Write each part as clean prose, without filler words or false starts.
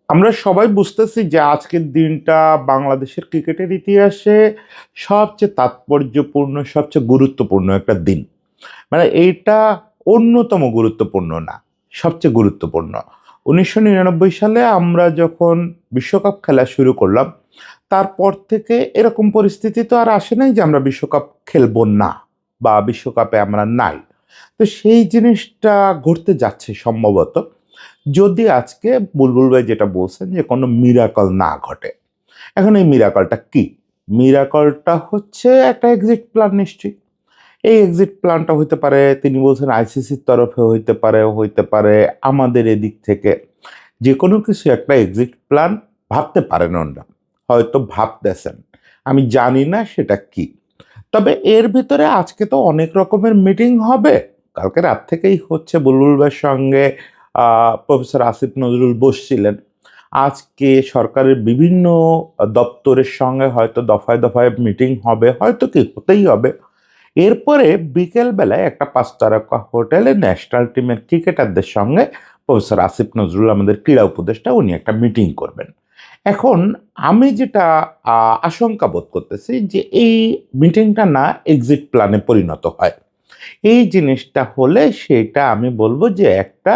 আমরা সবাই বুঝতেছি যে আজকের দিনটা বাংলাদেশের ক্রিকেটের ইতিহাসে সবচেয়ে তাৎপর্যপূর্ণ, সবচেয়ে গুরুত্বপূর্ণ একটা দিন। মানে এইটা অন্যতম গুরুত্বপূর্ণ না, সবচেয়ে গুরুত্বপূর্ণ। 1999 সালে আমরা যখন বিশ্বকাপ খেলা শুরু করলাম, তারপর থেকে এরকম পরিস্থিতি তো আর আসে নাই যে আমরা বিশ্বকাপ খেলবো না বা বিশ্বকাপে আমরা নাই। তো সেই জিনিসটা ঘটতে যাচ্ছে সম্ভবত, যদি আজকে বুলবুল ভাই যেটা বলছেন যে কোনো মিরাকল না ঘটে। এখন এই মিরাকলটা কি? মিরাকলটা হচ্ছে একটা এক্সিট প্ল্যান নিশ্চয়ই। এই এক্সিট প্ল্যানটা হইতে পারে, তিনি বলছেন আইসিসির তরফে হইতে পারে আমাদের এদিক থেকে। যে কোনো কিছু একটা এক্সিট প্ল্যান ভাবতে পারেন ওনারা, হয়তো ভাবতেছেন। আমি জানি না সেটা কি। তবে এর ভিতরে আজকে তো অনেক রকমের মিটিং হবে। কালকে রাত থেকেই হচ্ছে, বুলবুল ভাইয়ের সঙ্গে প্রফেসর আসিফ নজরুল বসছিলেন। আজকে সরকারের বিভিন্ন দপ্তরের সঙ্গে হয়তো দফায় দফায় মিটিং হবে, হয়তো কি হতেই হবে। এরপরে বিকেল বেলায় একটা 5 তারকা হোটেলে ন্যাশনাল টিমের ক্রিকেটারদের সঙ্গে প্রফেসর আসিফ নজরুল, আমাদের ক্রীড়া উপদেষ্টা, উনি একটা মিটিং করবেন। এখন আমি যেটা আশঙ্কা বোধ করতেছি যে এই মিটিংটা না এক্সিট প্ল্যানে পরিণত হয়। এই জিনিসটা হলে সেটা আমি বলবো যে একটা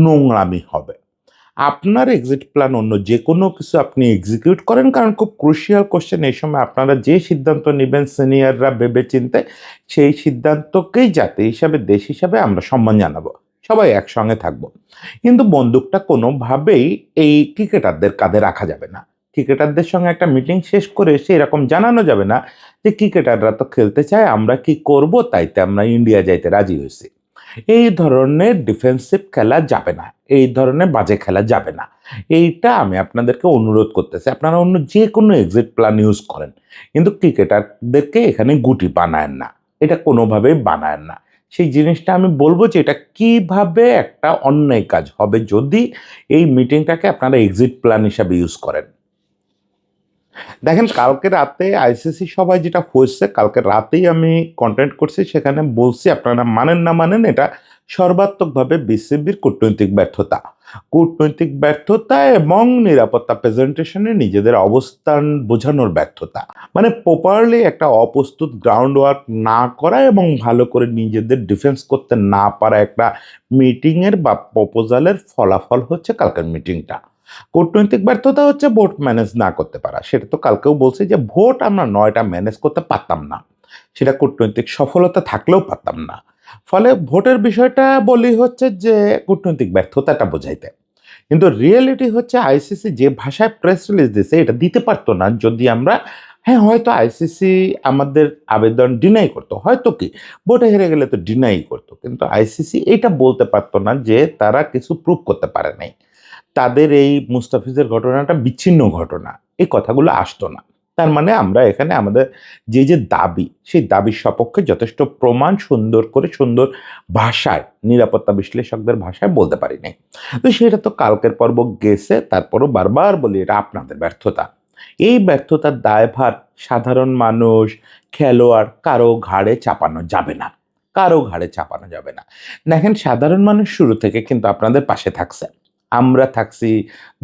নোংরামি হবে। আপনার এক্সিট প্ল্যান অন্য যে কোনো কিছু আপনি এক্সিকিউট করেন, কারণ খুব ক্রুশিয়াল কোশ্চেন এই সময় আপনারা যে সিদ্ধান্ত নেবেন সিনিয়ররা ভেবে চিনতে, সেই সিদ্ধান্তকেই জাতি হিসাবে, দেশ হিসাবে আমরা সম্মান জানাবো, সবাই একসঙ্গে থাকবো। কিন্তু বন্দুকটা কোনোভাবেই এই ক্রিকেটারদের কাঁধে রাখা যাবে না। ক্রিকেটারদের সঙ্গে একটা মিটিং শেষ করে এসে এরকম জানানো যাবে না যে ক্রিকেটাররা তো খেলতে চায়, আমরা কি করব, তাইতে আমরা ইন্ডিয়া যাইতে রাজি হয়েছি। এই ধরনের ডিফেন্সিভ খেলা যাবে না, এই ধরনের বাজে খেলা যাবে না। এইটা আমি আপনাদেরকে অনুরোধ করতেছি, আপনারা অন্য যে কোনো এক্সিট প্ল্যান ইউজ করেন, কিন্তু ক্রিকেটারদেরকে এখানে গুটি বানায়েন না। এটা কোনোভাবেই বানায়েন না। সেই জিনিসটা আমি বলবো যে এটা কিভাবে একটা অন্যায় কাজ হবে যদি এই মিটিংটাকে আপনারা এক্সিট প্ল্যান হিসাবে ইউজ করেন। দেখেন, কালকে রাতে আইসিসি সভায় যেটা হয়েছে, কালকে রাতেই আমি কন্টেন্ট করছি, সেখানে বলছি, আপনারা মানেন না মানেন, এটা সর্বাত্মকভাবে বিসিবির কূটনৈতিক ব্যর্থতা। কূটনৈতিক ব্যর্থতা এবং নিরাপত্তা প্রেজেন্টেশনে নিজেদের অবস্থান বোঝানোর ব্যর্থতা। মানে প্রপারলি একটা অপ্রস্তুত গ্রাউন্ড ওয়ার্ক না করা এবং ভালো করে নিজেদের ডিফেন্স করতে না পারা একটা মিটিংয়ের বা প্রপোজালের ফলাফল হচ্ছে কালকের মিটিংটা। কূটনৈতিক ব্যর্থতা হচ্ছে ভোট ম্যানেজ না করতে পারা। সেটা তো কালকেও বলছি যে ভোট আমরা 9টা ম্যানেজ করতে পারতাম না। সেটা কূটনৈতিক সফলতা থাকলেও পারতাম না। ফলে ভোটের বিষয়টা বলি হচ্ছে যে কূটনৈতিক ব্যর্থতাটা বোঝাইতে। কিন্তু রিয়েলিটি হচ্ছে আইসিসি যে ভাষায় প্রেস রিলিজ দিছে এটা দিতে পারতো না যদি আমরা, হ্যাঁ হয়তো আইসিসি আমাদের আবেদন ডিনাই করতো, হয়তো কি ভোটে হেরে গেলে তো ডিনাই করতো, কিন্তু আইসিসি এটা বলতে পারতো না যে তারা কিছু প্রুভ করতে পারে নাই, তাদের এই মুস্তাফিজের ঘটনাটা বিচ্ছিন্ন ঘটনা, এই কথাগুলো আসতো না। তার মানে আমরা এখানে আমাদের যে দাবি, সেই দাবির সপক্ষে যথেষ্ট প্রমাণ সুন্দর করে, সুন্দর ভাষায়, নিরাপত্তা বিশ্লেষকদের ভাষায় বলতে পারি নাই। তো সেটা তো কালকের পর্ব গেছে, তারপরও বারবার বলি এটা আপনাদের ব্যর্থতা। এই ব্যর্থতার দায়ভার সাধারণ মানুষ, খেলোয়াড় কারো ঘাড়ে চাপানো যাবে না, কারো ঘাড়ে চাপানো যাবে না। দেখেন, সাধারণ মানুষ শুরু থেকে কিন্তু আপনাদের পাশে থাকছে, আমরা থাকছি।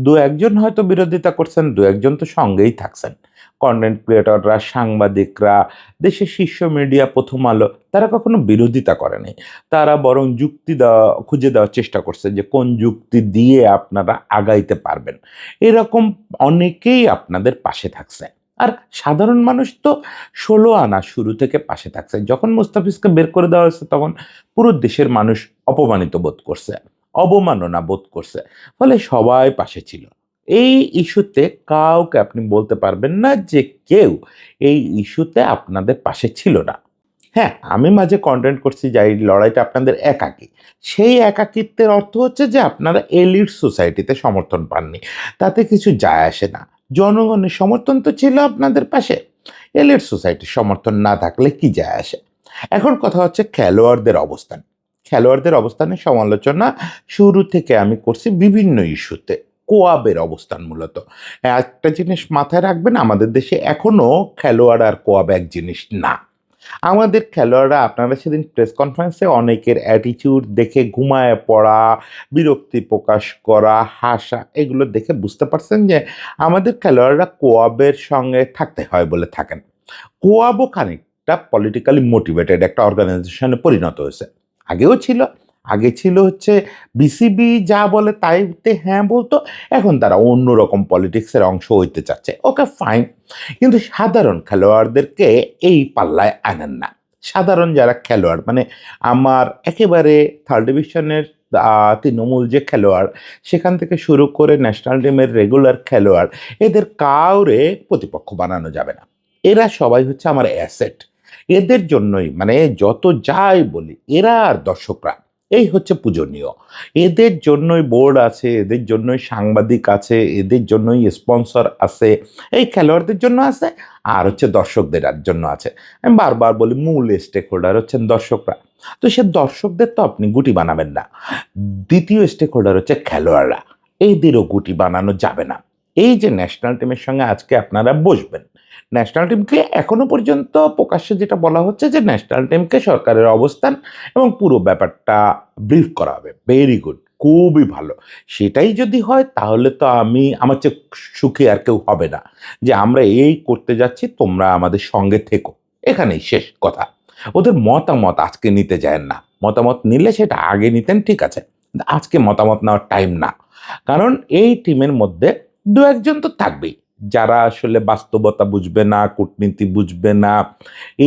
দু একজন হয়তো বিরোধিতা করছেন, দু একজন তো সঙ্গেই থাকছেন। কন্টেন্ট ক্রিয়েটররা, সাংবাদিকরা, দেশের শীর্ষ মিডিয়া, প্রথম আলো, তারা কখনো বিরোধিতা করেনি। তারা বরং যুক্তি দেওয়া, খুঁজে দেওয়ার চেষ্টা করছে যে কোন যুক্তি দিয়ে আপনারা আগাইতে পারবেন। এরকম অনেকেই আপনাদের পাশে থাকছে। আর সাধারণ মানুষ তো 16 আনা শুরু থেকে পাশে থাকছে। যখন মুস্তাফিজকে বের করে দেওয়া হয়েছে তখন পুরো দেশের মানুষ অপমানিত বোধ করছে, অবমাননা বোধ করছে। ফলে সবাই পাশে ছিল। এই ইস্যুতে কাউকে আপনি বলতে পারবেন না যে কেউ এই ইস্যুতে আপনাদের পাশে ছিল না। হ্যাঁ, আমি মাঝে কন্টেন্ট করছি যে এই লড়াইটা আপনাদের একাকী। সেই একাকিত্বের অর্থ হচ্ছে যে আপনারা এলিট সোসাইটিতে সমর্থন পাননি। তাতে কিছু যায় আসে না। জনগণের সমর্থন তো ছিল আপনাদের পাশে। এলিট সোসাইটির সমর্থন না থাকলে কি যায় আসে? এখন কথা হচ্ছে খেলোয়াড়দের অবস্থান। খেলোয়াড়দের অবস্থানের সমালোচনা শুরু থেকে আমি করছি বিভিন্ন ইস্যুতে। কোয়াবের অবস্থান মূলত। একটা জিনিস মাথায় রাখবেন, আমাদের দেশে এখনো খেলোয়াড় আর কোয়াব এক জিনিস না। আমাদের খেলোয়াড়রা আপনারা সেদিন প্রেস কনফারেন্সে অনেকের অ্যাটিটিউড দেখে ঘুমায়ে পড়া, বিরক্তি প্রকাশ করা, হাসা এগুলো দেখে বুঝতে পারছেন যে আমাদের খেলোয়াড়রা কোয়াবের সঙ্গে থাকতে হয় বলে থাকেন। কোয়াবও খানিকটা পলিটিক্যালি মোটিভেটেড একটা অর্গানাইজেশনে পরিণত হয়েছে। আগেও ছিল। আগে ছিল হচ্ছে বিসিবি যা বলে তাইতে হ্যাঁ বলতো। এখন তারা অন্যরকম পলিটিক্সের অংশ হইতে চাচ্ছে। Okay fine. কিন্তু সাধারণ খেলোয়াড়দেরকে এই পাল্লায় আনেন না। সাধারণ যারা খেলোয়াড় মানে আমার একেবারে থার্ড ডিভিশনের তৃণমূল যে খেলোয়াড় সেখান থেকে শুরু করে ন্যাশনাল টিমের রেগুলার খেলোয়াড় এদের কাউরে প্রতিপক্ষ বানানো যাবে না। এরা সবাই হচ্ছে আমার অ্যাসেট। এদের জন্যই মানে যত যাই বলি এরা আর দর্শকরা এই হচ্ছে পূজনীয়। এদের জন্যই বোর্ড আছে, এদের জন্যই সাংবাদিক আছে, এদের জন্যই স্পন্সর আছে, এই খেলোয়াড়দের জন্য আছে, আর হচ্ছে দর্শকদের জন্য আছে। আমি বারবার বলি মূল স্টেক হোল্ডার হচ্ছেন দর্শকরা। তো সে দর্শকদের তো আপনি গুটি বানাবেন না। দ্বিতীয় স্টেক হোল্ডার হচ্ছে খেলোয়াড়রা। এদেরও গুটি বানানো যাবে না। এই যে ন্যাশনাল টিমের সঙ্গে আজকে আপনারা বসবেন, ন্যাশনাল টিমকে এখনো পর্যন্ত প্রকাশ্যে যেটা বলা হচ্ছে যে ন্যাশনাল টিমকে সরকারের অবস্থান এবং পুরো ব্যাপারটা ব্রিফ করা হবে। ভেরি গুড, খুবই ভালো। সেটাই যদি হয় তাহলে তো আমি আমার চেয়ে সুখী আর কেউ হবে না যে আমরা এই করতে যাচ্ছি, তোমরা আমাদের সঙ্গে থেকো। এখানেই শেষ কথা। ওদের মতামত আজকে নিতে যায় না। মতামত নিলে সেটা আগে নিতেন, ঠিক আছে, কিন্তু আজকে মতামত নেওয়ার টাইম না। কারণ এই টিমের মধ্যে দু একজন তো থাকবেই যারা আসলে বাস্তবতা বুঝবে না, কূটনীতি বুঝবে না,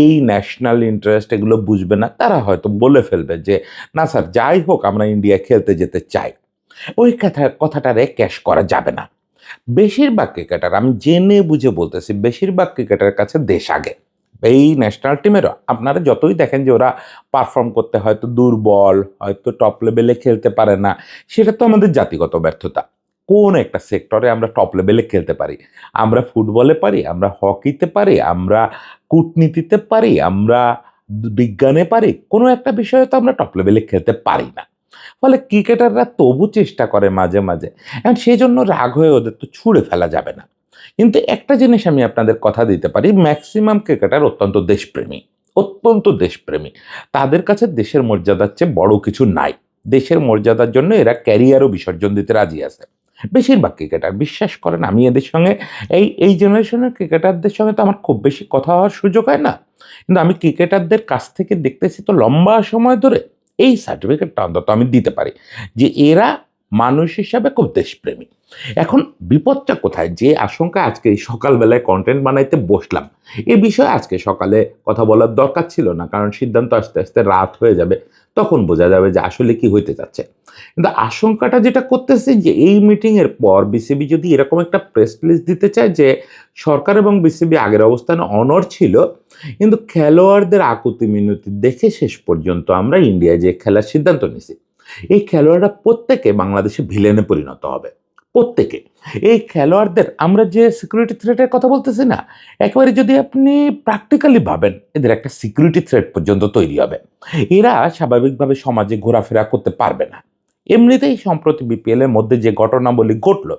এই ন্যাশনাল ইন্টারেস্ট এগুলো বুঝবে না। তারা হয়তো বলে ফেলবে যে না স্যার যাই হোক আমরা ইন্ডিয়া খেলতে যেতে চাই। ওই কথাটারে ক্যাশ করা যাবে না। বেশিরভাগ ক্রিকেটার, আমি জেনে বুঝে বলতেছি, বেশিরভাগ ক্রিকেটারের কাছে দেশ আগে। এই ন্যাশনাল টিমেরও আপনারা যতই দেখেন যে ওরা পারফর্ম করতে হয়তো দুর্বল, হয়তো টপ লেভেলে খেলতে পারে না, সেটা তো আমাদের জাতিগত ব্যর্থতা। কোন একটা সেক্টরে আমরা টপ লেভেলে খেলতে পারি? আমরা ফুটবলে পারি, আমরা হকিতে পারি, আমরা কূটনীতিতে পারি, আমরা বিজ্ঞানে পারি, কোনো একটা বিষয়ে তো আমরা টপ লেভেলে খেলতে পারি না। ফলে ক্রিকেটাররা তবু চেষ্টা করে মাঝে মাঝে, এখন সেই জন্য রাগ হয়ে ওদের তো ছুঁড়ে ফেলা যাবে না। কিন্তু একটা জিনিস আমি আপনাদের কথা দিতে পারি, ম্যাক্সিমাম ক্রিকেটার অত্যন্ত দেশপ্রেমী, অত্যন্ত দেশপ্রেমী। তাদের কাছে দেশের মর্যাদার চেয়ে বড় কিছু নাই। দেশের মর্যাদার জন্য এরা ক্যারিয়ারও বিসর্জন দিতে রাজি আছে। বেশিরভাগ ক্রিকেটার বিশ্বাস করেন, আমি এদের সঙ্গে এই এই জেনারেশনের ক্রিকেটারদের সঙ্গে তো আমার খুব বেশি কথা হওয়ার সুযোগ হয় না, কিন্তু আমি ক্রিকেটারদের কাছ থেকে দেখতেছি তো লম্বা সময় ধরে, এই সার্টিফিকেটটা অন্তত আমি দিতে পারি যে এরা মানুষ হিসাবে খুব দেশপ্রেমী। এখন বিপদটা কোথায়, যে আশঙ্কা আজকে এই সকালবেলায় কন্টেন্ট বানাইতে বসলাম, এ বিষয়ে আজকে সকালে কথা বলার দরকার ছিল না, কারণ সিদ্ধান্ত আস্তে আস্তে রাত হয়ে যাবে, তখন বোঝা যাবে যে আসলে কি হইতে যাচ্ছে। কিন্তু আশঙ্কাটা যেটা করতেছে যে এই মিটিংয়ের পর বিসিবি যদি এরকম একটা প্রেস রিলিজ দিতে চায় যে সরকার এবং বিসিবি আগের অবস্থানে অনড় ছিল, কিন্তু খেলোয়াড়দের আকুতি মিনতি দেখে শেষ পর্যন্ত আমরা ইন্ডিয়ায় যে খেলার সিদ্ধান্ত নিছি, এই খেলোয়াড়রা প্রত্যেকে বাংলাদেশে ভিলেনে পরিণত হবে। প্রত্যেকে। এই খেলোয়াড়দের আমরা যে সিকিউরিটি থ্রেটের কথা বলতেছি না, একেবারে যদি আপনি প্র্যাকটিক্যালি ভাবেন এদের একটা সিকিউরিটি থ্রেট পর্যন্ত তৈরি হবে। এরা স্বাভাবিকভাবে সমাজে ঘোরাফেরা করতে পারবে না। এমনিতেই সম্প্রতি বিপিএল এর মধ্যে যে ঘটনাবলী ঘটল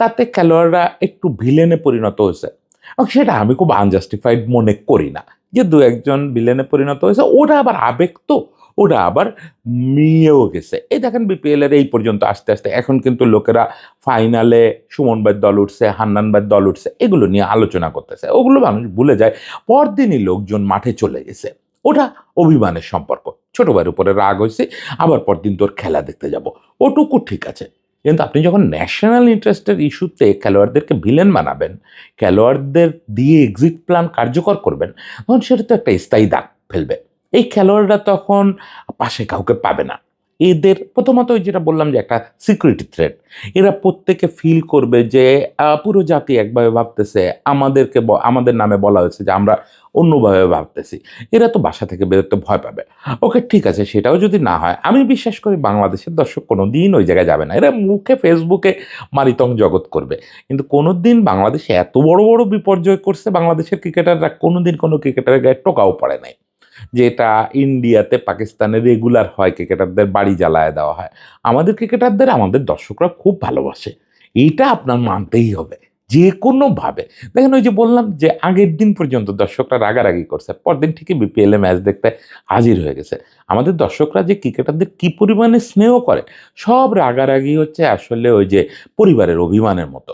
তাতে খেলোয়াড়রা একটু ভিলেনে পরিণত হয়েছে, এবং সেটা আমি খুব আনজাস্টিফাইড মনে করি না। যে দু একজন ভিলেনে পরিণত হয়েছে ওটা আবার আবেগ, তো ওটা আবার মিয়েও গেছে। এই দেখেন বিপিএল এর এই পর্যন্ত আস্তে আস্তে এখন কিন্তু লোকেরা ফাইনালে সুমন ভাইয়ের দল উঠছে, হান্নান ভাইয়ের দল উঠছে, এগুলো নিয়ে আলোচনা করতেছে, ওগুলো মানুষ ভুলে যায়। পরদিনই লোকজন মাঠে চলে গেছে। ওটা অভিমানের সম্পর্ক, ছোট ভাইয়ের উপরে রাগ হয়েছে, আবার পরদিন তোর খেলা দেখতে যাব, ওটুকু ঠিক আছে। কিন্তু আপনি যখন ন্যাশনাল ইন্টারেস্টের ইস্যুতে খেলোয়াড়দেরকে ভিলেন বানাবেন, খেলোয়াড়দের দিয়ে এক্সিট প্ল্যান কার্যকর করবেন, তখন সেটা তো একটা স্থায়ী দাগ ফেলবে। এই খেলোয়াড়রা তখন পাশে কাউকে পাবে না। এদের প্রথমত ওই যেটা বললাম যে একটা সিকিউরিটি থ্রেট, এরা প্রত্যেকে ফিল করবে যে পুরো জাতি একভাবে ভাবতেছে, আমাদের নামে বলা হয়েছে যে আমরা অন্যভাবে ভাবতেছি, এরা তো বাসা থেকে বেরোতে ভয় পাবে। ওকে ঠিক আছে, সেটাও যদি না হয় আমি বিশ্বাস করি বাংলাদেশের দর্শক কোনো দিন ওই জায়গায় যাবে না। এরা মুখে ফেসবুকে মারিতং জগৎ করবে, কিন্তু কোনো দিন বাংলাদেশে এত বড় বড় বিপর্যয় করছে বাংলাদেশের ক্রিকেটাররা, কোনো দিন কোনো ক্রিকেটারের গায়ে টোকাও পড়ে নাই। যেটা ইন্ডিয়াতে পাকিস্তানে রেগুলার হয়, ক্রিকেটারদের বাড়ি জ্বালায় দেওয়া হয়। আমাদের ক্রিকেটারদের আমাদের দর্শকরা খুব ভালোবাসে, এইটা আপনার মানতেই হবে। যে কোনোভাবে। দেখেন ওই যে বললাম যে আগের দিন পর্যন্ত দর্শকরা রাগারাগি করছে, পরদিন ঠিকই বিপিএল এ ম্যাচ দেখতে হাজির হয়ে গেছে। আমাদের দর্শকরা যে ক্রিকেটারদের কি পরিমাণে স্নেহ করে, সব রাগারাগি হচ্ছে আসলে ওই যে পরিবারের অভিমানের মতো।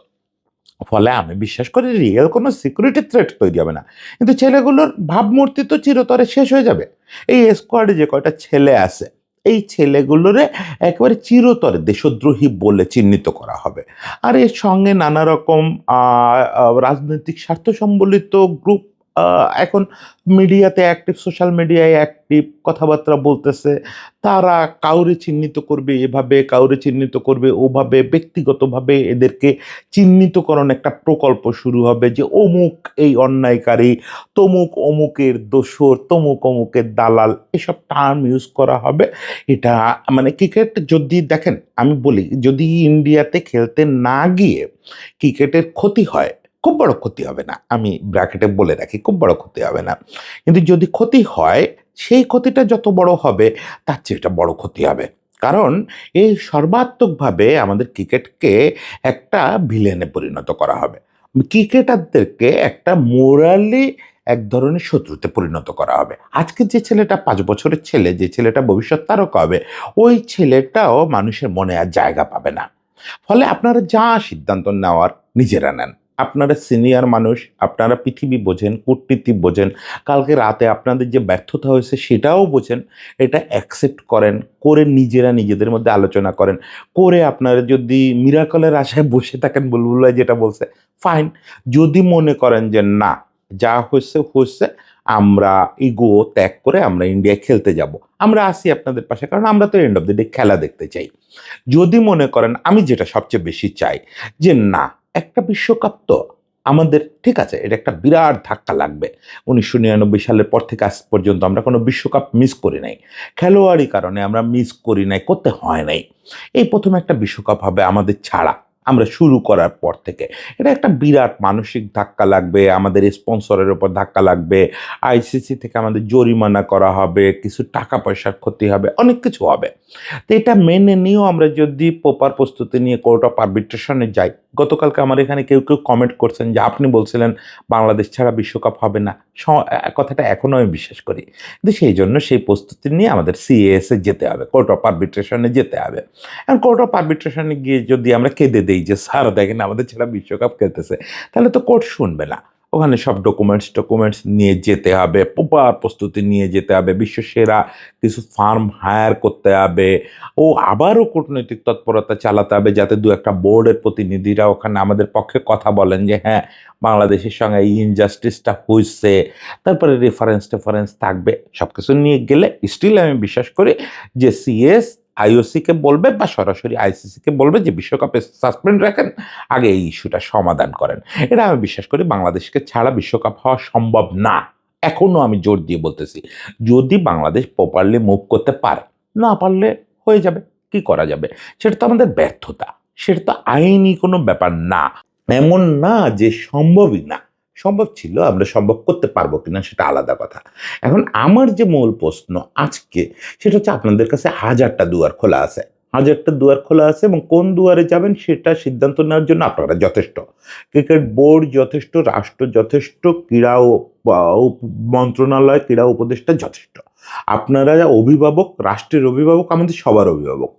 ফলে আমি বিশ্বাস করি রিয়েল কোনো সিকিউরিটি থ্রেট তৈরি হবে না। কিন্তু ছেলেগুলোর ভাবমূর্তি তো চিরতরে শেষ হয়ে যাবে। এই স্কোয়াডে যে কয়টা ছেলে আছে, এই ছেলেগুলোরে একেবারে চিরতরে দেশদ্রোহী বলে চিহ্নিত করা হবে। আর এর সঙ্গে নানা রকম রাজনৈতিক স্বার্থ সম্বলিত গ্রুপ এখন মিডিয়াতে অ্যাক্টিভ, সোশ্যাল মিডিয়ায় অ্যাক্টিভ, কথাবার্তা বলতেছে। তারা কাউরে চিহ্নিত করবে এভাবে, কাউরে চিহ্নিত করবে ওভাবে, ব্যক্তিগতভাবে এদেরকে চিহ্নিতকরণ একটা প্রকল্প শুরু হবে যে অমুক এই অন্যায়কারী, তমুক অমুকের দোসর, তমুক অমুকের দালাল, এসব টার্ম ইউজ করা হবে। এটা মানে ক্রিকেট যদি দেখেন, আমি বলি যদি ইন্ডিয়াতে খেলতে না গিয়ে ক্রিকেটের ক্ষতি হয়, খুব বড় ক্ষতি হবে না, আমি ব্র্যাকেটে বলে রাখি খুব বড় ক্ষতি হবে না, কিন্তু যদি ক্ষতি হয় সেই ক্ষতিটা যত বড় হবে তার চেয়ে এটা বড় ক্ষতি হবে। কারণ এই সর্বাত্মকভাবে আমাদের ক্রিকেটকে একটা ভিলেনে পরিণত করা হবে, ক্রিকেটারদেরকে একটা মোরালি এক ধরনের শত্রুতে পরিণত করা হবে। আজকে যে ছেলেটা 5 বছরের ছেলে, যে ছেলেটা ভবিষ্যৎ তারকা হবে, ওই ছেলেটাও মানুষের মনে আর জায়গা পাবে না। ফলে আপনারা যা সিদ্ধান্ত নেওয়ার নিজেরা নেন। আপনারা সিনিয়র মানুষ, আপনারা পৃথিবী বোঝেন, কূটনীতি বোঝেন, কালকে রাতে আপনাদের যে ব্যর্থতা হয়েছে সেটাও বোঝেন। এটা অ্যাকসেপ্ট করেন, করে নিজেরা নিজেদের মধ্যে আলোচনা করেন, করে আপনারা যদি মিরাকলের আশায় বসে থাকেন, বুলবুল ভাই যেটা বলছে, ফাইন। যদি মনে করেন যে না, যা হয়েছে হয়েছে, আমরা ইগো ত্যাগ করে আমরা ইন্ডিয়ায় খেলতে যাব, আমরা আসি আপনাদের পাশে, কারণ আমরা তো এন্ড অফ দ্য ডে খেলা দেখতে চাই। যদি মনে করেন, আমি যেটা সবচেয়ে বেশি চাই যে না, একটা বিশ্বকাপ তো আমাদের, ঠিক আছে, এটা একটা বিরাট ধাক্কা লাগবে। 1999 সালের পর থেকে আজ পর্যন্ত আমরা কোনো বিশ্বকাপ মিস করি নাই, খেলোয়াড়ি কারণে আমরা মিস করি নাই, করতে হয় নাই। এই প্রথম একটা বিশ্বকাপ হবে আমাদের ছাড়া, আমরা শুরু করার পর থেকে। এটা একটা বিরাট মানসিক ধাক্কা লাগবে, আমাদের স্পন্সরের উপর ধাক্কা লাগবে, আইসিসি থেকে আমাদের জরিমানা করা হবে, কিছু টাকা পয়সার ক্ষতি হবে, অনেক কিছু হবে। তো এটা মেনে নিয়েও আমরা যদি প্রপার প্রস্তুতি নিয়ে কোর্ট অফ আরবিট্রেশনে যাই, গতকালকে আমার এখানে কেউ কেউ কমেন্ট করছেন যে আপনি বলছিলেন বাংলাদেশ ছাড়া বিশ্বকাপ হবে না, কথাটা এখনও আমি বিশ্বাস করি। কিন্তু সেই জন্য সেই প্রস্তুতি নিয়ে আমাদের সিএএসে যেতে হবে, কোর্ট অফ আরবিট্রেশনে যেতে হবে। এখন কোর্ট অফ আরবিট্রেশনে গিয়ে যদি আমরা কেঁদে দেই যে স্যার দেখেন আমাদের ছাড়া বিশ্বকাপ খেলতেছে, তাহলে তো কোর্ট শুনবে না। ওখানে সব ডকুমেন্টস নিয়ে যেতে হবে, প্রপার প্রস্তুতি নিয়ে যেতে হবে, বিশ্বসেরা কিছু ফার্ম হায়ার করতে হবে, ও আবারও কূটনৈতিক তৎপরতা চালাতে হবে যাতে দু একটা বোর্ডের প্রতিনিধিরা ওখানে আমাদের পক্ষে কথা বলেন যে হ্যাঁ, বাংলাদেশের সঙ্গে এই ইনজাস্টিসটা হয়েছে। তারপরে রেফারেন্স থাকবে, সব কিছু নিয়ে গেলে স্টিল আমি বিশ্বাস করি যে সিএস আইওসিকে বলবে বা সরাসরি আইসিসিকে বলবে যে বিশ্বকাপে সাসপেন্ড রাখেন, আগে এই ইস্যুটা সমাধান করেন। এটা আমি বিশ্বাস করি বাংলাদেশকে ছাড়া বিশ্বকাপ হওয়া সম্ভব না। এখনো আমি জোর দিয়ে বলতেছি, যদি বাংলাদেশ প্রপারলি মুভ করতে পারে, না পারলে হয়ে যাবে, কি করা যাবে, সেটা তো আমাদের ব্যর্থতা, সেটা তো আইনি কোনো ব্যাপার না। এমন না যে সম্ভবই না, সম্ভব ছিল, আমরা সম্ভব করতে পারবো কিনা সেটা আলাদা কথা। এখন আমার যে মূল প্রশ্ন আজকে, সেটা হচ্ছে আপনাদের কাছে 1000টা দুয়ার খোলা আছে, 1000টা দুয়ার খোলা আছে, এবং কোন দুয়ারে যাবেন সেটা সিদ্ধান্ত নেওয়ার জন্য আপনারা যথেষ্ট, ক্রিকেট বোর্ড যথেষ্ট, রাষ্ট্র যথেষ্ট, ক্রীড়া ও মন্ত্রণালয়, ক্রীড়া উপদেষ্টা যথেষ্ট। আপনারা অভিভাবক, রাষ্ট্রের অভিভাবক, আমাদের সবার অভিভাবক,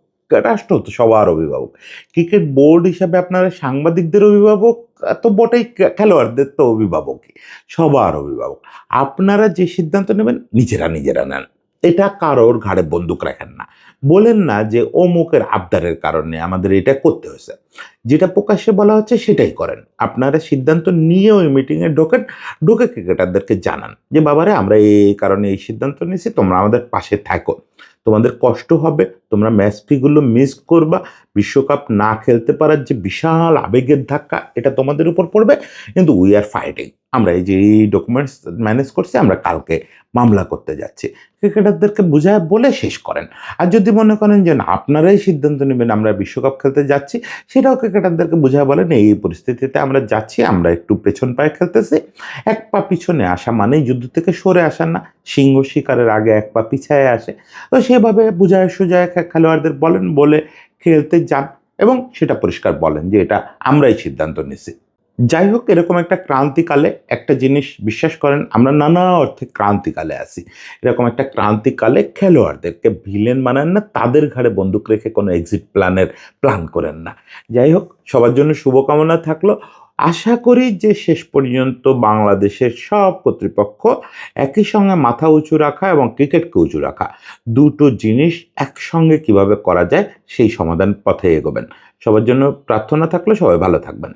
রাষ্ট্র তো সবার অভিভাবক, ক্রিকেট বোর্ড হিসাবে আপনারা সাংবাদিকদের অভিভাবক তো বটেই, খেলোয়াড়দের তো অভিভাবকই, সবার অভিভাবক। আপনারা যে সিদ্ধান্ত নেবেন নিজেরা নিজেরা নেন, এটা কারোর ঘাড়ে বন্দুক রাখেন না, বলেন না যে অমুকের আবদারের কারণে আমাদের এটা করতে হয়েছে। যেটা প্রকাশ্যে বলা হচ্ছে সেটাই করেন, আপনারা সিদ্ধান্ত নিয়ে ওই মিটিংয়ে ঢোকেন, ঢুকে ক্রিকেটারদেরকে জানান যে বাবারে আমরা এই কারণে এই সিদ্ধান্ত নিয়েছি, তোমরা আমাদের পাশে থাকো, তোমাদের কষ্ট হবে, তোমরা ম্যাচ ফিগুলো মিস করবা, বিশ্বকাপ না খেলতে পারার যে বিশাল আবেগের ধাক্কা এটা তোমাদের উপর পড়বে, কিন্তু উই আর ফাইটিং, আমরা এই যে এই ডকুমেন্টস ম্যানেজ করছি, আমরা কালকে মামলা করতে যাচ্ছি। ক্রিকেটারদেরকে বুঝায় বলে শেষ করেন। আর যদি মনে করেন যে না, আপনারাই সিদ্ধান্ত নেবেন আমরা বিশ্বকাপ খেলতে যাচ্ছি, সেটাও ক্রিকেটারদেরকে বুঝায় বলেন এই পরিস্থিতিতে আমরা যাচ্ছি, আমরা একটু পেছন পায়ে খেলতেছি, এক পা পিছনে আসা মানেই যুদ্ধ থেকে সরে আসা না, সিংহ শিকারের আগে এক পা পিছায় আসে। তো সেভাবে বুঝায় সুঝায় খেলোয়াড়দের বলেন, বলে খেলতে যান, এবং সেটা পরিষ্কার বলেন যে এটা আমরাই সিদ্ধান্ত নিছি। যাই হোক, এরকম একটা ক্রান্তিকালে একটা জিনিস বিশ্বাস করেন, আমরা নানা অর্থে ক্রান্তিকালে আছি। এরকম একটা ক্রান্তিকালে খেলোয়াড়দেরকে ভিলেন বানান না, তাদের ঘাড়ে বন্দুক রেখে কোনো এক্সিট প্ল্যান করেন না। যাই হোক, সবার জন্য শুভকামনা থাকলো। আশা করি যে শেষ পর্যন্ত বাংলাদেশের সব কর্তৃপক্ষ একই সঙ্গে মাথা উঁচু রাখা এবং ক্রিকেটকে উঁচু রাখা, দুটো জিনিস একসঙ্গে কিভাবে করা যায় সেই সমাধান পথে এগোবেন। সবার জন্য প্রার্থনা থাকলো, সবাই ভালো থাকবেন।